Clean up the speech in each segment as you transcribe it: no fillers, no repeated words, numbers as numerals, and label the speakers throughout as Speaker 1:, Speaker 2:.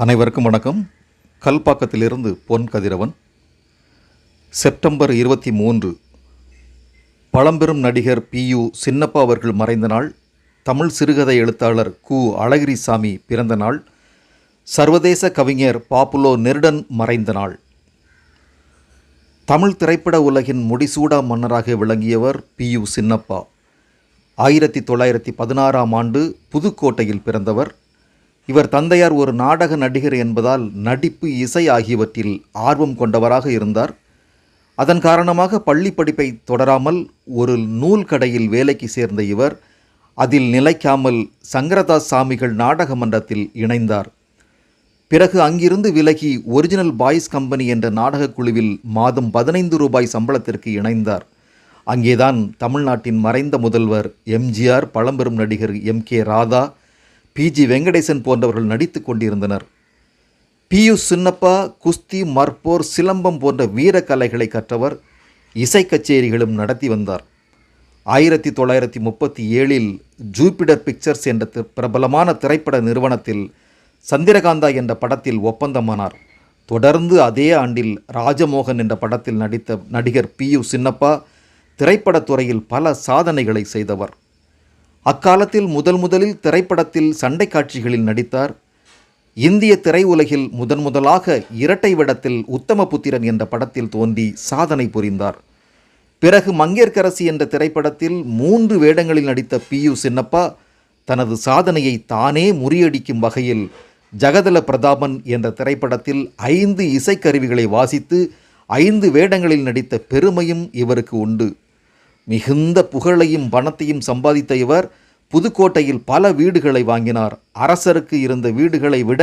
Speaker 1: அனைவருக்கும் வணக்கம். கல்பாக்கத்திலிருந்து பொன் கதிரவன். செப்டம்பர் 23 பழம்பெரும் நடிகர் PU சின்னப்பா அவர்கள் மறைந்த நாள். தமிழ் சிறுகதை எழுத்தாளர் கு. அழகிரிசாமி பிறந்த நாள். சர்வதேச கவிஞர் பாப்புலோ நெருடன் மறைந்த நாள். தமிழ் திரைப்பட உலகின் முடிசூடா மன்னராக விளங்கியவர் PU சின்னப்பா. 1916ஆம் ஆண்டு புதுக்கோட்டையில் பிறந்தவர். இவர் தந்தையார் ஒரு நாடக நடிகர் என்பதால் நடிப்பு, இசை ஆகியவற்றில் ஆர்வம் கொண்டவராக இருந்தார். அதன் காரணமாக பள்ளி படிப்பை தொடராமல் ஒரு நூல் கடையில் வேலைக்கு சேர்ந்த இவர் அதில் நிலைக்காமல் சங்கரதாஸ் சாமிகள் நாடக மன்றத்தில் இணைந்தார். பிறகு அங்கிருந்து விலகி ஒரிஜினல் பாய்ஸ் கம்பெனி என்ற நாடகக் குழுவில் மாதம் 15 ரூபாய் சம்பளத்திற்கு இணைந்தார். அங்கேதான் தமிழ்நாட்டின் மறைந்த முதல்வர் MGR, பழம்பெரும் நடிகர் MK ராதா, PG வெங்கடேசன் போன்றவர்கள் நடித்து கொண்டிருந்தனர். PU சின்னப்பா குஸ்தி, மற்போர், சிலம்பம் போன்ற வீரக்கலைகளை கற்றவர். இசை கச்சேரிகளும் நடத்தி வந்தார். 1937இல் ஜூபிடர் பிக்சர்ஸ் என்ற பிரபலமான திரைப்பட நிறுவனத்தில் சந்திரகாந்தா என்ற படத்தில் ஒப்பந்தமானார். தொடர்ந்து அதே ஆண்டில் ராஜமோகன் என்ற படத்தில் நடித்த நடிகர் PU சின்னப்பா திரைப்படத்துறையில் பல சாதனைகளை செய்தவர். அக்காலத்தில் முதலில் திரைப்படத்தில் சண்டை காட்சிகளில் நடித்தார். இந்திய திரையுலகில் முதலாக இரட்டை வேடத்தில் உத்தமபுத்திரன் என்ற படத்தில் தோன்றி சாதனை புரிந்தார். பிறகு மங்கையர்க்கரசி என்ற திரைப்படத்தில் 3 வேடங்களில் நடித்த PU சின்னப்பா தனது சாதனையை தானே முறியடிக்கும் வகையில் ஜகதல பிரதாபன் என்ற திரைப்படத்தில் 5 இசைக்கருவிகளை வாசித்து 5 வேடங்களில் நடித்த பெருமையும் இவருக்கு உண்டு. மிகுந்த புகழையும் பணத்தையும் சம்பாதித்த இவர் புதுக்கோட்டையில் பல வீடுகளை வாங்கினார். அரசருக்கு இருந்த வீடுகளை விட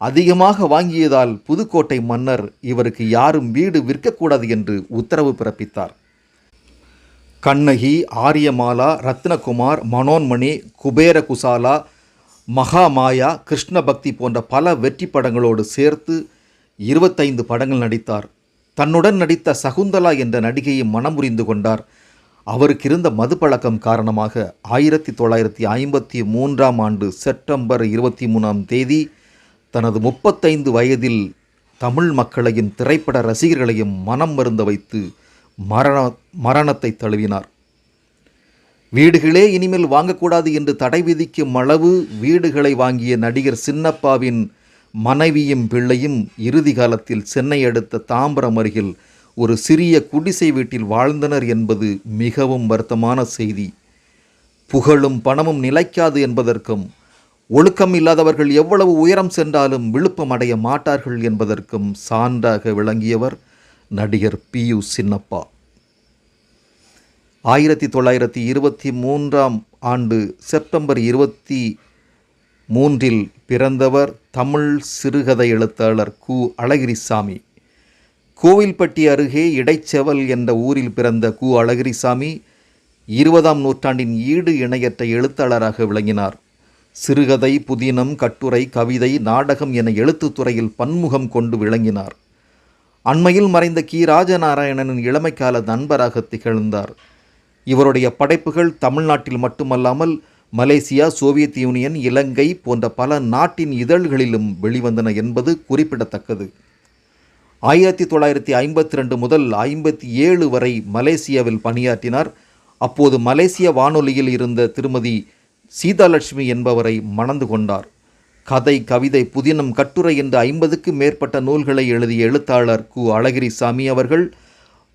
Speaker 1: அதிகமாக வாங்கியதால் புதுக்கோட்டை மன்னர் இவருக்கு யாரும் வீடு விற்கக்கூடாது என்று உத்தரவு பிறப்பித்தார். கண்ணகி, ஆரியமாலா, ரத்னகுமார், மனோன்மணி, குபேர குசாலா, மகாமாயா, கிருஷ்ணபக்தி போன்ற பல வெற்றி படங்களோடு சேர்த்து 25 படங்கள் நடித்தார். தன்னுடன் நடித்த சகுந்தலா என்ற நடிகையை மனமுறிந்து கொண்டார். அவருக்கு இருந்த மது பழக்கம் காரணமாக 1953ஆம் ஆண்டு செப்டம்பர் 23ஆம் தேதி தனது 35 வயதில் தமிழ் மக்களையும் திரைப்பட ரசிகர்களையும் மனம் வருந்த வைத்து மரணத்தை தழுவினார். வீடுகளே இனிமேல் வாங்கக்கூடாது என்று தடை விதிக்கும் அளவு வீடுகளை வாங்கிய நடிகர் சின்னப்பாவின் மனைவியும் பிள்ளையும் இறுதி காலத்தில் சென்னை அடுத்த தாம்பரம் அருகில் ஒரு சிறிய குடிசை வீட்டில் வாழ்ந்தனர் என்பது மிகவும் வருத்தமான செய்தி. புகழும் பணமும் நிலைக்காது என்பதற்கும், ஒழுக்கம் இல்லாதவர்கள் எவ்வளவு உயரம் சென்றாலும் விழுப்பம் அடைய மாட்டார்கள் என்பதற்கும் சான்றாக விளங்கியவர் நடிகர் PU சின்னப்பா. 1923ஆம் ஆண்டு செப்டம்பர் 23இல் பிறந்தவர் தமிழ் சிறுகதை எழுத்தாளர் கு. அழகிரிசாமி. கோவில்பட்டி அருகே இடைச்செவல் என்ற ஊரில் பிறந்த கு. அழகிரிசாமி 20ஆம் நூற்றாண்டின் ஈடு இணையற்ற எழுத்தாளராக விளங்கினார். சிறுகதை, புதினம், கட்டுரை, கவிதை, நாடகம் என எழுத்துத்துறையில் பன்முகம் கொண்டு விளங்கினார். அண்மையில் மறைந்த கி. ராஜநாராயணனின் இளமைக்கால நண்பராக திகழ்ந்தார். இவருடைய படைப்புகள் தமிழ்நாட்டில் மட்டுமல்லாமல் மலேசியா, சோவியத் யூனியன், இலங்கை போன்ற பல நாட்டின் இதழ்களிலும் வெளிவந்தன என்பது குறிப்பிடத்தக்கது. 1952 முதல் 57 வரை மலேசியாவில் பணியாற்றினார். அப்போது மலேசிய வானொலியில் இருந்த திருமதி சீதாலட்சுமி என்பவரை மணந்து கொண்டார். கதை, கவிதை, புதினம், கட்டுரை என்று 50க்கும் மேற்பட்ட நூல்களை எழுதிய எழுத்தாளர் கு. அழகிரிசாமி அவர்கள்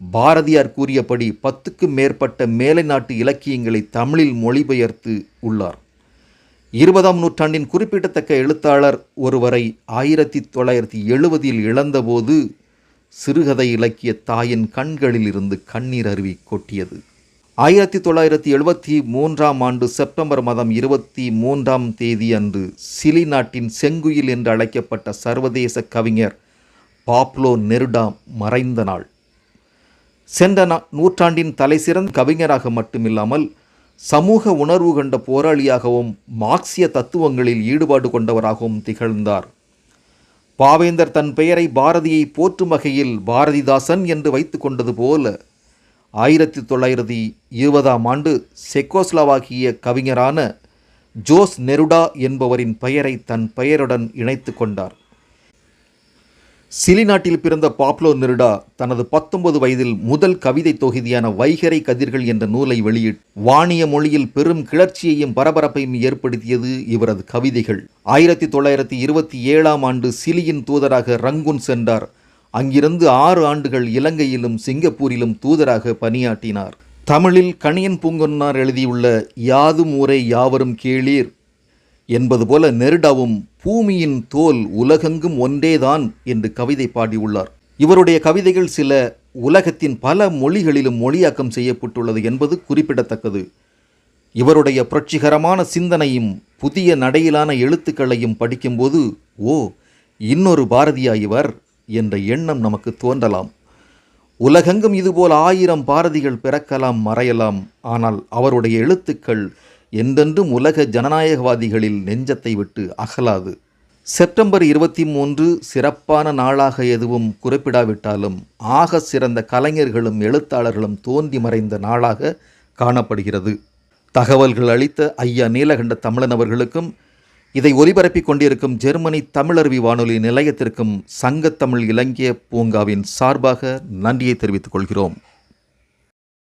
Speaker 1: பாரதியார் கூறியபடி 10க்கும் மேற்பட்ட மேலை நாட்டு இலக்கியங்களை தமிழில் மொழிபெயர்த்து உள்ளார். 20ஆம் நூற்றாண்டின் குறிப்பிடத்தக்க எழுத்தாளர் ஒருவரை 1970இல் இழந்தபோது சிறுகதை இலக்கிய தாயின் கண்களில் இருந்து கண்ணீர் அருவி கொட்டியது. 1973ஆம் ஆண்டு செப்டம்பர் மாதம் 23ஆம் தேதி அன்று சிலி நாட்டின் செங்குயில் என்று அழைக்கப்பட்ட சர்வதேச கவிஞர் பாப்புலோ நெருடா மறைந்த நாள். சென்ற நூற்றாண்டின் தலைசிறந்த கவிஞராக மட்டுமில்லாமல் சமூக உணர்வு கொண்ட போராளியாகவும் மார்க்சிய தத்துவங்களில் ஈடுபாடு கொண்டவராகவும் திகழ்ந்தார். பாவேந்தர் தன் பெயரை பாரதியை போற்றும் வகையில் பாரதிதாசன் என்று வைத்து கொண்டது போல 1920ஆம் ஆண்டு செக்கோஸ்லோவாக்கிய கவிஞரான ஜோஸ் நெருடா என்பவரின் பெயரை தன் பெயருடன் இணைத்து கொண்டார். சிலி நாட்டில் பிறந்த பாப்லோ நெருடா தனது 19 வயதில் முதல் கவிதை தொகுதியான வைகறை கதிர்கள் என்ற நூலை வெளியிட்டு வாணிய மொழியில் பெரும் கிளர்ச்சியையும் பரபரப்பையும் ஏற்படுத்தியது இவரது கவிதைகள். 1927ஆம் ஆண்டு சிலியின் தூதராக ரங்கூன் சென்றார். அங்கிருந்து 6 ஆண்டுகள் இலங்கையிலும் சிங்கப்பூரிலும் தூதராக பணியாற்றினார். தமிழில் கணியன் பூங்கொன்னார் எழுதியுள்ள யாதும் ஊரே யாவரும் கேளீர் என்பது போல நெருடாவும் பூமியின் தோல் உலகெங்கும் ஒன்றேதான் என்று கவிதை பாடியுள்ளார். இவருடைய கவிதைகள் சில உலகத்தின் பல மொழிகளிலும் மொழியாக்கம் செய்யப்பட்டுள்ளது என்பது குறிப்பிடத்தக்கது. இவருடைய புரட்சிகரமான சிந்தனையும் புதிய நடையிலான எழுத்துக்களையும் படிக்கும்போது ஓ, இன்னொரு பாரதியா இவர் என்ற எண்ணம் நமக்கு தோன்றலாம். உலகெங்கும் இதுபோல் 1000 பாரதிகள் பிறக்கலாம், மறையலாம். ஆனால் அவருடைய எழுத்துக்கள் என்றென்றும் உலக ஜனநாயகவாதிகளில் நெஞ்சத்தை விட்டு அகலாது. செப்டம்பர் 23 சிறப்பான நாளாக எதுவும் குறிப்பிடாவிட்டாலும் ஆக சிறந்த கலைஞர்களும் எழுத்தாளர்களும் தோன்றி மறைந்த நாளாக காணப்படுகிறது. தகவல்கள் அளித்த ஐயா நீலகண்ட தமிழன் அவர்களுக்கும் இதை ஒலிபரப்பிக் கொண்டிருக்கும் ஜெர்மனி தமிழருவி வானொலி நிலையத்திற்கும் சங்கத்தமிழ் இலக்கிய பூங்காவின் சார்பாக நன்றியை தெரிவித்துக் கொள்கிறோம்.